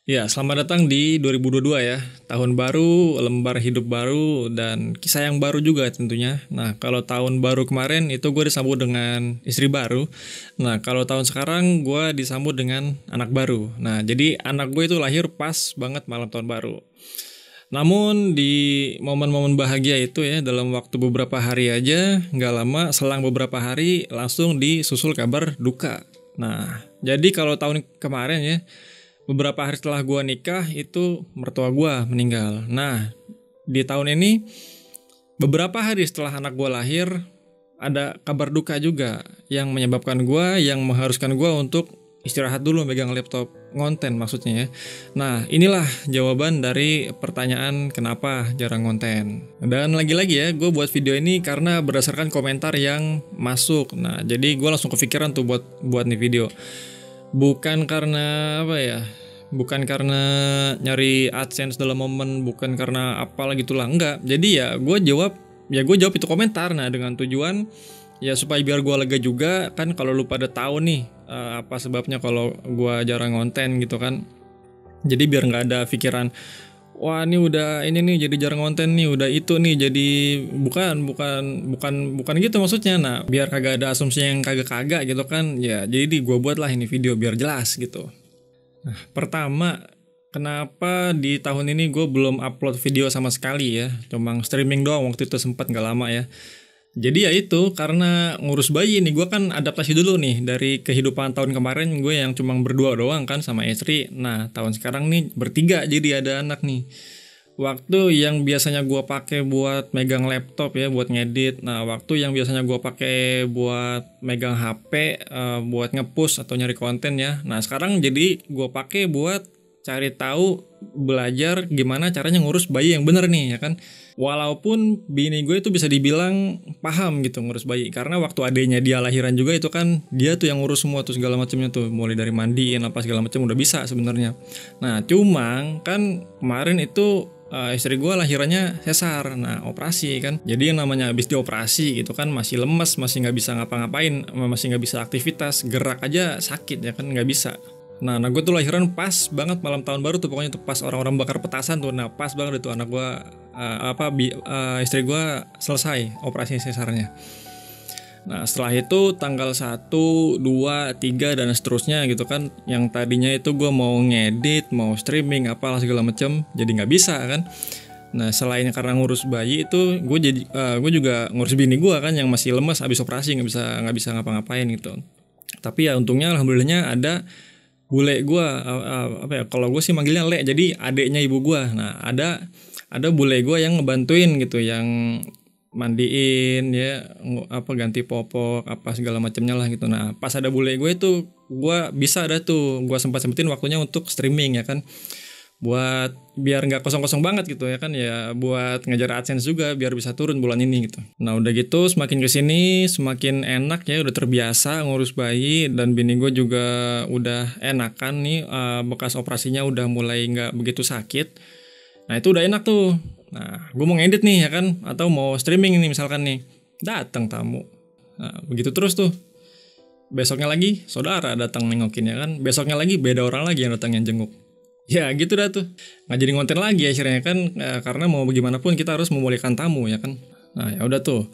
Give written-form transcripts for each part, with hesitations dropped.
Ya, selamat datang di 2022 ya. Tahun baru, lembar hidup baru, dan kisah yang baru juga tentunya. Nah, kalau tahun baru kemarin itu gue disambut dengan istri baru. Nah, kalau tahun sekarang gue disambut dengan anak baru. Nah, jadi anak gue itu lahir pas banget malam tahun baru. Namun di momen-momen bahagia itu ya, dalam waktu beberapa hari aja, nggak lama selang beberapa hari langsung disusul kabar duka. Nah, jadi kalau tahun kemarin ya, beberapa hari setelah gua nikah itu mertua gua meninggal. Nah, di tahun ini beberapa hari setelah anak gua lahir ada kabar duka juga yang menyebabkan gua, yang mengharuskan gua untuk istirahat dulu megang laptop ngonten maksudnya ya. Nah, inilah jawaban dari pertanyaan kenapa jarang ngonten. Dan lagi-lagi ya, gue buat video ini karena berdasarkan komentar yang masuk. Nah, jadi gue langsung kepikiran tuh buat nih video. Bukan karena apa ya? Bukan karena nyari AdSense dalam momen, bukan karena apalah gitulah, enggak. Jadi ya gue jawab itu komentar. Nah, dengan tujuan ya supaya biar gue lega juga kan, kalau lu pada tahu nih apa sebabnya kalau gue jarang konten gitu kan. Jadi biar nggak ada pikiran, wah ini nih jadi jarang konten nih, udah itu nih jadi bukan gitu maksudnya. Nah, biar kagak ada asumsi yang kagak gitu kan. Ya jadi gue buat lah ini video biar jelas gitu. Nah, pertama, kenapa di tahun ini gue belum upload video sama sekali ya, cuma streaming doang waktu itu, sempat nggak lama ya. Jadi ya itu karena ngurus bayi nih, gue kan adaptasi dulu nih dari kehidupan tahun kemarin gue yang cuma berdua doang kan sama istri. Nah, tahun sekarang nih bertiga jadi ada anak nih. Waktu yang biasanya gue pakai buat megang laptop ya buat ngedit. Nah, waktu yang biasanya gue pakai buat megang HP buat ngepush atau nyari konten ya. Nah, sekarang jadi gue pakai buat cari tahu, belajar gimana caranya ngurus bayi yang bener nih ya kan. Walaupun bini gue itu bisa dibilang paham gitu ngurus bayi, karena waktu adenya dia lahiran juga itu kan dia tuh yang ngurus semua tuh segala macamnya tuh, mulai dari mandiin apa segala macam udah bisa sebenarnya. Nah, cuma kan kemarin itu istri gue lahirannya sesar, nah operasi kan. Jadi yang namanya habis dioperasi gitu kan masih lemes, masih nggak bisa ngapa-ngapain, masih nggak bisa aktivitas, gerak aja sakit ya kan, nggak bisa. Nah, gue tuh lahiran pas banget malam tahun baru tuh, pokoknya tuh pas orang-orang bakar petasan tuh. Nah, pas banget itu anak gue istri gue selesai operasi sesarnya. Nah, setelah itu tanggal 1, 2, 3 dan seterusnya gitu kan, yang tadinya itu gue mau ngedit, mau streaming apalah segala macem, jadi nggak bisa kan. Nah, selain karena ngurus bayi itu, gue juga ngurus bini gue kan yang masih lemes abis operasi, nggak bisa ngapa-ngapain gitu. Tapi ya untungnya alhamdulillahnya ada bule gue, apa ya, kalau gue sih manggilnya Le, jadi adeknya ibu gue. Nah, ada bule gue yang ngebantuin gitu, yang mandiin ya, ganti popok apa segala macamnya lah gitu. Nah, pas ada bule gue itu gue bisa ada tuh, gue sempetin waktunya untuk streaming ya kan, buat biar nggak kosong-kosong banget gitu ya kan, ya buat ngejar AdSense juga biar bisa turun bulan ini gitu. Nah, udah gitu semakin kesini semakin enak ya, udah terbiasa ngurus bayi, dan bini gue juga udah enakan nih, bekas operasinya udah mulai nggak begitu sakit. Nah, itu udah enak tuh. Nah, gue mau ngedit nih ya kan, atau mau streaming nih misalkan nih, datang tamu. Nah, begitu terus tuh. Besoknya lagi saudara datang nengokin ya kan, besoknya lagi beda orang lagi yang datang yang jenguk. Ya gitu dah tuh, nggak jadi ngonten lagi akhirnya kan, karena mau bagaimanapun kita harus memulihkan tamu ya kan. Nah, ya udah tuh.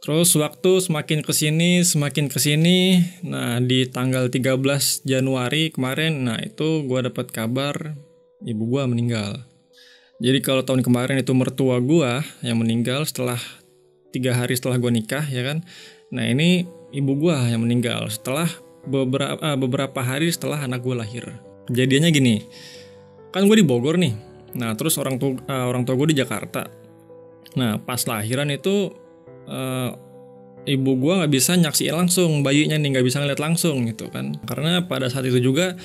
Terus waktu semakin kesini, nah di tanggal 13 Januari kemarin, nah itu gue dapat kabar ibu gue meninggal. Jadi kalau tahun kemarin itu mertua gue yang meninggal setelah 3 hari setelah gue nikah ya kan. Nah, ini ibu gue yang meninggal setelah beberapa hari setelah anak gue lahir. Kejadiannya gini, kan gue di Bogor nih. Nah, terus orang tua gue di Jakarta. Nah, pas lahiran itu ibu gue nggak bisa nyaksiin langsung bayinya nih, nggak bisa ngeliat langsung gitu kan. Karena pada saat itu juga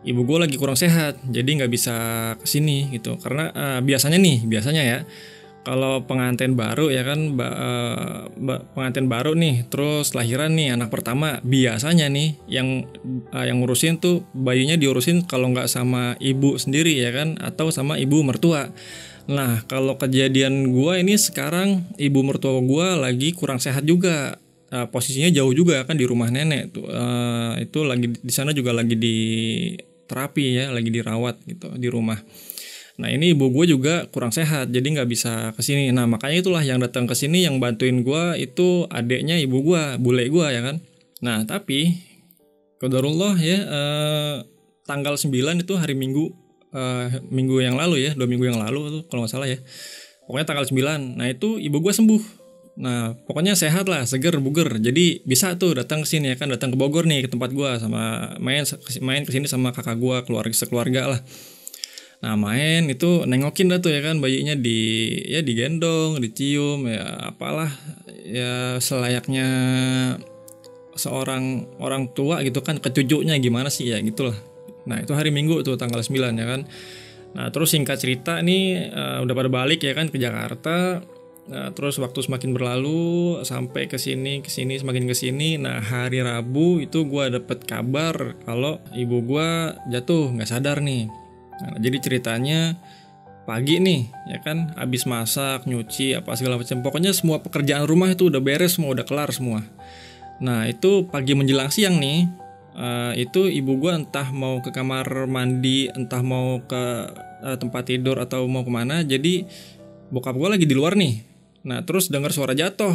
ibu gue lagi kurang sehat, jadi nggak bisa kesini gitu. Karena biasanya ya, kalau pengantin baru ya kan, pengantin baru nih, terus lahiran nih anak pertama, biasanya nih yang ngurusin tuh bayinya diurusin kalau nggak sama ibu sendiri ya kan, atau sama ibu mertua. Nah, kalau kejadian gue ini sekarang, ibu mertua gue lagi kurang sehat juga. Posisinya jauh juga kan, di rumah nenek tuh. Itu lagi di sana juga lagi terapi ya, lagi dirawat gitu di rumah. Nah ini ibu gue juga kurang sehat, jadi nggak bisa kesini. Nah makanya itulah yang datang ke sini yang bantuin gue itu adeknya ibu gue, bule gue ya kan. Nah tapi qadarullah ya, tanggal 9 itu hari Minggu, minggu yang lalu ya, 2 minggu yang lalu tuh kalau nggak salah ya. Pokoknya tanggal 9. Nah itu ibu gue sembuh. Nah pokoknya sehat lah, seger buger. Jadi bisa tuh datang ke sini ya kan, datang ke Bogor nih ke tempat gue, sama main ke sini sama kakak gue, sekeluarga lah. Nah main itu nengokin dah tuh ya kan, bayinya digendong, dicium ya, apalah ya selayaknya seorang orang tua gitu kan, ke cucunya gimana sih ya gitulah. Nah itu hari Minggu tuh tanggal 9 ya kan. Nah terus singkat cerita nih, udah pada balik ya kan ke Jakarta. Nah, terus waktu semakin berlalu sampai kesini semakin kesini. Nah hari Rabu itu gue dapet kabar kalau ibu gue jatuh nggak sadar nih. Nah, jadi ceritanya pagi nih ya kan, abis masak, nyuci apa segala macam, pokoknya semua pekerjaan rumah itu udah beres semua, udah kelar semua. Nah itu pagi menjelang siang nih, itu ibu gue entah mau ke kamar mandi, entah mau ke tempat tidur atau mau kemana. Jadi bokap gue lagi di luar nih. Nah terus dengar suara jatuh,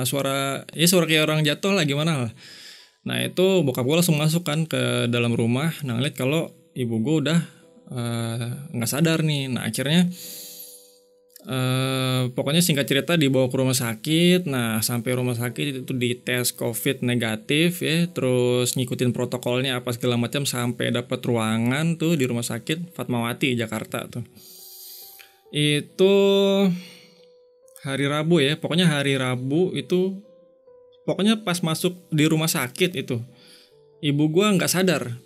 suara kayak orang jatuh lah gimana lah. Nah itu bokap gue langsung masuk kan ke dalam rumah. Nah ngeliat kalau ibu gue udah nggak sadar nih. Nah akhirnya pokoknya singkat cerita dibawa ke rumah sakit. Nah sampai rumah sakit itu dites COVID negatif ya, terus ngikutin protokolnya apa segala macam sampai dapat ruangan tuh di rumah sakit Fatmawati Jakarta tuh. Itu hari Rabu ya, pokoknya hari Rabu itu, pokoknya pas masuk di rumah sakit itu ibu gua nggak sadar.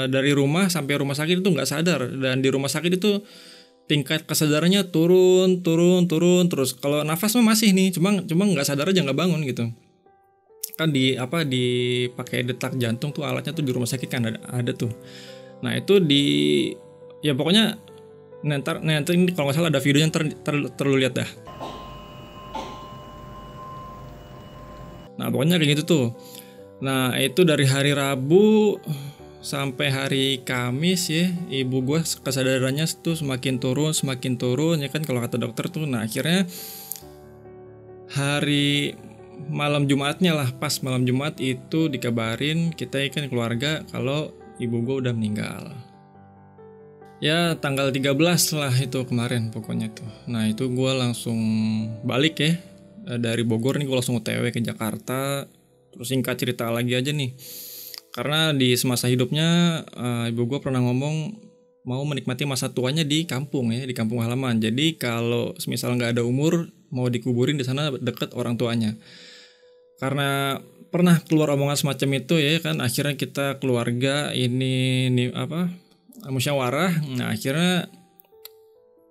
Dari rumah sampai rumah sakit itu nggak sadar, dan di rumah sakit itu tingkat kesadarannya turun terus. Kalau nafas mah masih nih, cuma nggak sadar aja, nggak bangun gitu kan. Dipakai detak jantung tuh alatnya tuh di rumah sakit kan ada tuh. Nah itu ya pokoknya nanti ini kalau nggak salah ada videonya, terlalu lihat dah. Nah pokoknya kayak gitu tuh. Nah itu dari hari Rabu sampai hari Kamis ya, ibu gue kesadarannya tuh semakin turun ya kan kalau kata dokter tuh. Nah akhirnya hari malam Jumatnya lah, pas malam Jumat itu dikabarin kita kan keluarga kalau ibu gue udah meninggal. Ya tanggal 13 lah itu kemarin pokoknya tuh. Nah itu gue langsung balik ya, dari Bogor nih gue langsung OTW ke Jakarta. Terus singkat cerita lagi aja nih, karena di semasa hidupnya ibu gue pernah ngomong mau menikmati masa tuanya di kampung ya, di kampung halaman. Jadi kalau misal nggak ada umur, mau dikuburin di sana deket orang tuanya. Karena pernah keluar omongan semacam itu ya kan, akhirnya kita keluarga ini musyawarah. Nah akhirnya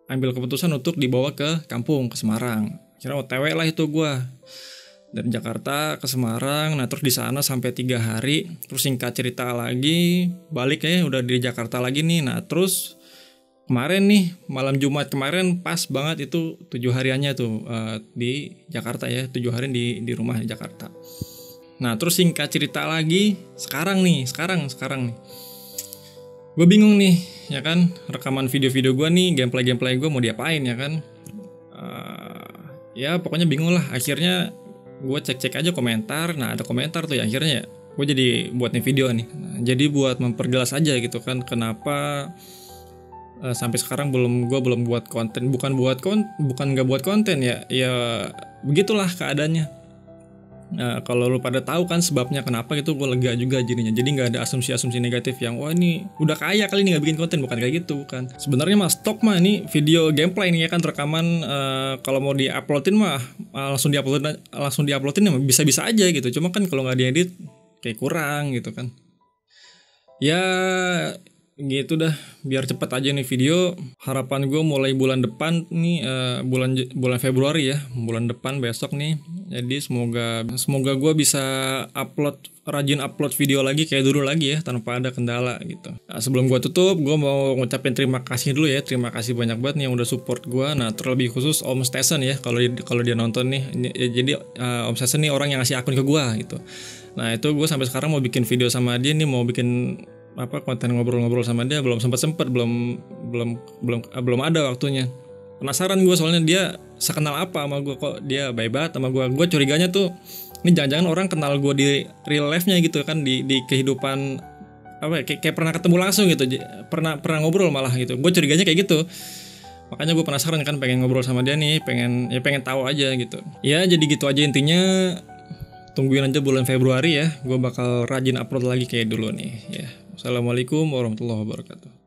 ambil keputusan untuk dibawa ke kampung, ke Semarang. Akhirnya OTW lah itu gue dari Jakarta ke Semarang. Nah terus di sana sampai 3 hari. Terus singkat cerita lagi balik ya, udah di Jakarta lagi nih. Nah terus kemarin nih malam Jumat kemarin pas banget itu 7 hariannya tuh di Jakarta ya, 7 hari di rumah di Jakarta. Nah terus singkat cerita lagi sekarang nih gue bingung nih ya kan, rekaman video-video gue nih, gameplay gue mau diapain ya kan. Ya pokoknya bingung lah. Akhirnya gue cek aja komentar. Nah ada komentar tuh ya, akhirnya ya gue jadi buat nih video nih. Nah, jadi buat memperjelas aja gitu kan, kenapa sampai sekarang gue belum buat konten. Bukan nggak buat konten ya begitulah keadaannya. Nah kalau lu pada tahu kan sebabnya kenapa gitu, gue lega juga jadinya. Jadi nggak ada asumsi negatif yang wah ini udah kaya kali ini nggak bikin konten. Bukan kayak gitu, bukan. Sebenarnya mah stok mah ini video gameplay ini ya kan, rekaman. Kalau mau diuploadin mah langsung diuploadin ya bisa aja gitu. Cuma kan kalau nggak diedit kayak kurang gitu kan. Ya gitu dah, biar cepet aja nih video. Harapan gue mulai bulan depan nih, bulan Februari ya, bulan depan besok nih. Jadi semoga gue bisa rajin upload video lagi kayak dulu lagi ya, tanpa ada kendala gitu. Nah, sebelum gue tutup, gue mau ngucapin terima kasih dulu ya. Terima kasih banyak banget nih yang udah support gue. Nah terlebih khusus Om Stesen ya, kalau dia nonton nih. Jadi Om Stesen nih orang yang ngasih akun ke gue gitu. Nah itu gue sampai sekarang mau bikin video sama dia nih, mau bikin konten ngobrol-ngobrol sama dia belum sempet belum ada waktunya. Penasaran gue soalnya dia sekenal apa sama gue, kok dia baik banget sama gue. Gue curiganya tuh ini jangan-jangan orang kenal gue di real life-nya gitu kan, di kehidupan kayak pernah ketemu langsung gitu, pernah ngobrol malah gitu. Gue curiganya kayak gitu. Makanya gue penasaran kan, pengen ngobrol sama dia nih, pengen tahu aja gitu. Ya jadi gitu aja intinya. Tungguin aja bulan Februari ya, gue bakal rajin upload lagi kayak dulu nih ya. Assalamualaikum warahmatullahi wabarakatuh.